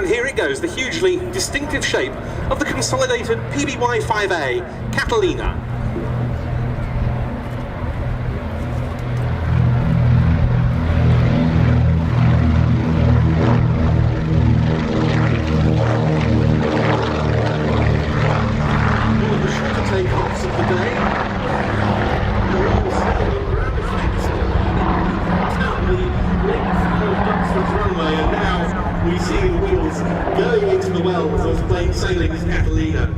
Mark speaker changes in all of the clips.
Speaker 1: And here it goes, the hugely distinctive shape of the consolidated PBY 5A Catalina. One of the shorter takeoffs of the day. The length of Duxford's runway, and now we see the wheels going into the wells as plain sailing as Catalina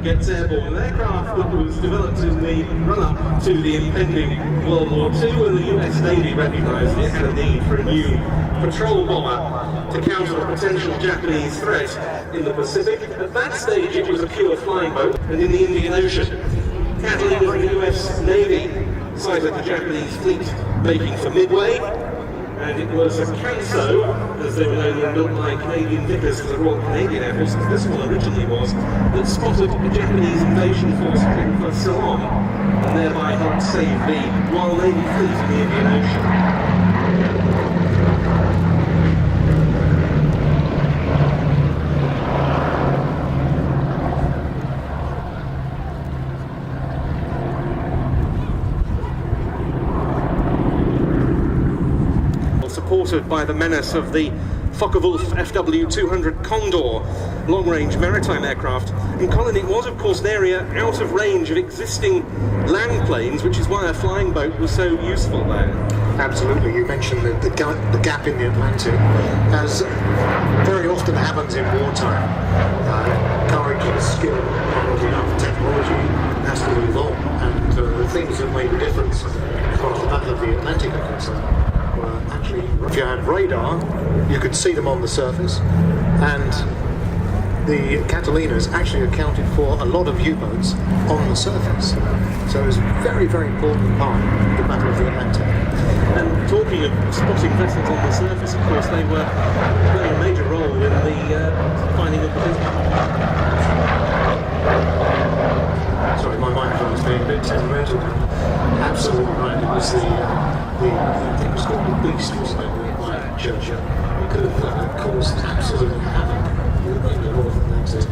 Speaker 1: gets airborne. An aircraft that was developed in the run-up to the impending World War II, when the US Navy recognised it had a need for a new patrol bomber to counter the potential Japanese threat in the Pacific. At that stage it was a pure flying boat, and in the Indian Ocean, Catalina and the US Navy sighted the Japanese fleet making for Midway, and it was a Canso, as they were known and built by Canadian Vickers for the Royal Canadian Air Force, as this one originally was, that spotted a Japanese invasion force heading for Ceylon, and thereby helped save the Royal Navy fleet in the Indian Ocean. Supported by the menace of the Focke-Wulf FW-200 Condor long-range maritime aircraft. In Colin, it was of course an area out of range of existing land planes, which is why a flying boat was so useful there.
Speaker 2: Absolutely. You mentioned the gap in the Atlantic, as very often happens in wartime. Courage and skill are not enough. Technology has to move on, and the things that made a difference as far as the Battle of the Atlantic are concerned. Actually, if you had radar, you could see them on the surface, and the Catalinas actually accounted for a lot of U-boats on the surface. So it was a very, very important part of the Battle of the Atlantic.
Speaker 1: And talking of spotting vessels on the surface, of course, they were playing a major role in the finding of the...
Speaker 2: Sorry, my microphone is being a bit temperamental. Absolutely right. It was it was called the Beast, wasn't it, by Churchill. It could have caused absolute havoc in the North Atlantic,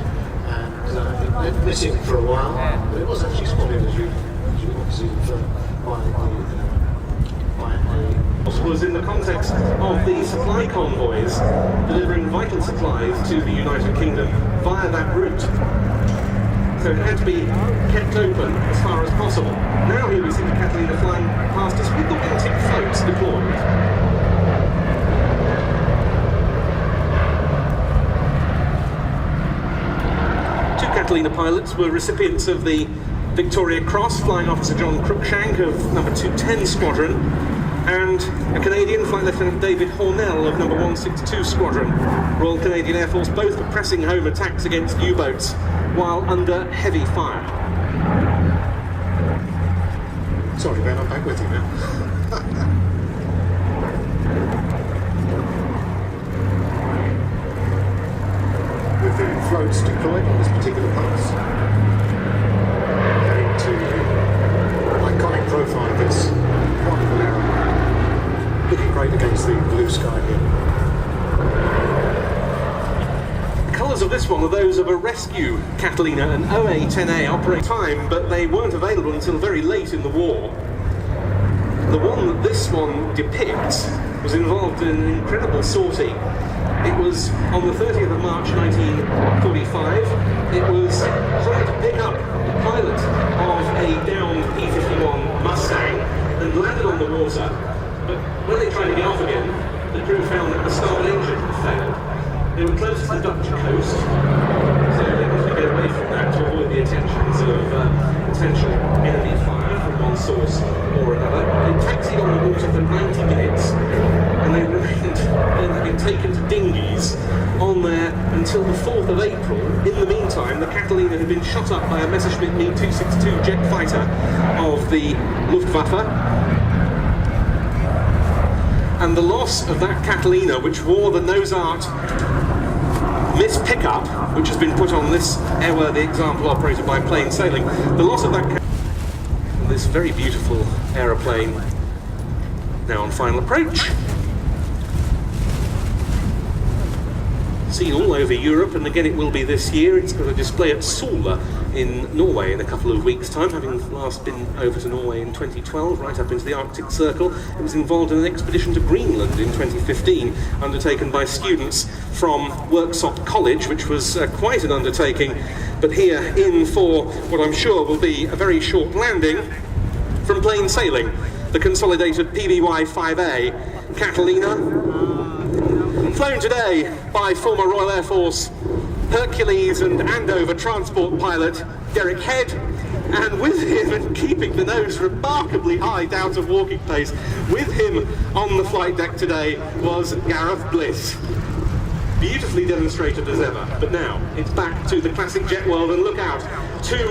Speaker 2: and it went missing for a while, but it was actually spotted, as you obviously inferred,
Speaker 1: was in the context of the supply convoys delivering vital supplies to the United Kingdom via that route. So it had to be kept open as far as possible. Now here we see the Catalina flying past us with the wingtip floats deployed. Two Catalina pilots were recipients of the Victoria Cross, Flying Officer John Cruikshank of number 210 Squadron, and a Canadian, Flight Lieutenant David Hornell of number 162 Squadron. Royal Canadian Air Force both were pressing home attacks against U-boats while under heavy fire.
Speaker 2: Sorry Ben, I'm back with you now. With the floats deployed on this particular pass, heading to the iconic profile of this wonderful aeroplane, looking great against the blue sky here.
Speaker 1: The colours of this one are those of a rescue Catalina, an OA-10A operating time, but they weren't available until very late in the war. The one that this one depicts was involved in an incredible sortie. It was on the 30th of March 1945. It was trying to pick up the pilot of a downed P-51 Mustang and landed on the water, but when they tried to get off again, the crew found that the starboard engine had failed. They were close to the Dutch coast, so they wanted to get away from that to avoid the attentions of potential enemy fire from one source or another. They taxied on the water for 90 minutes, and they remained, then had been taken to dinghies on there until the 4th of April. In the meantime, the Catalina had been shot up by a Messerschmitt Me-262 jet fighter of the Luftwaffe. And the loss of that Catalina, which wore the nose art Miss Pickup, which has been put on this airworthy example operated by Plain Sailing, the loss of that this very beautiful aeroplane now on final approach. seen all over Europe, and again it will be this year. It's got a display at Sola in Norway in a couple of weeks' time, having last been over to Norway in 2012, right up into the Arctic Circle. It was involved in an expedition to Greenland in 2015, undertaken by students from Worksop College, which was quite an undertaking. But here in for what I'm sure will be a very short landing from plain sailing, the consolidated PBY 5A Catalina, flown today by former Royal Air Force Hercules and Andover transport pilot Derek Head, and with him, and keeping the nose remarkably high down to walking pace, with him on the flight deck today was Gareth Bliss. Beautifully demonstrated as ever, but now it's back to the classic jet world, and look out, two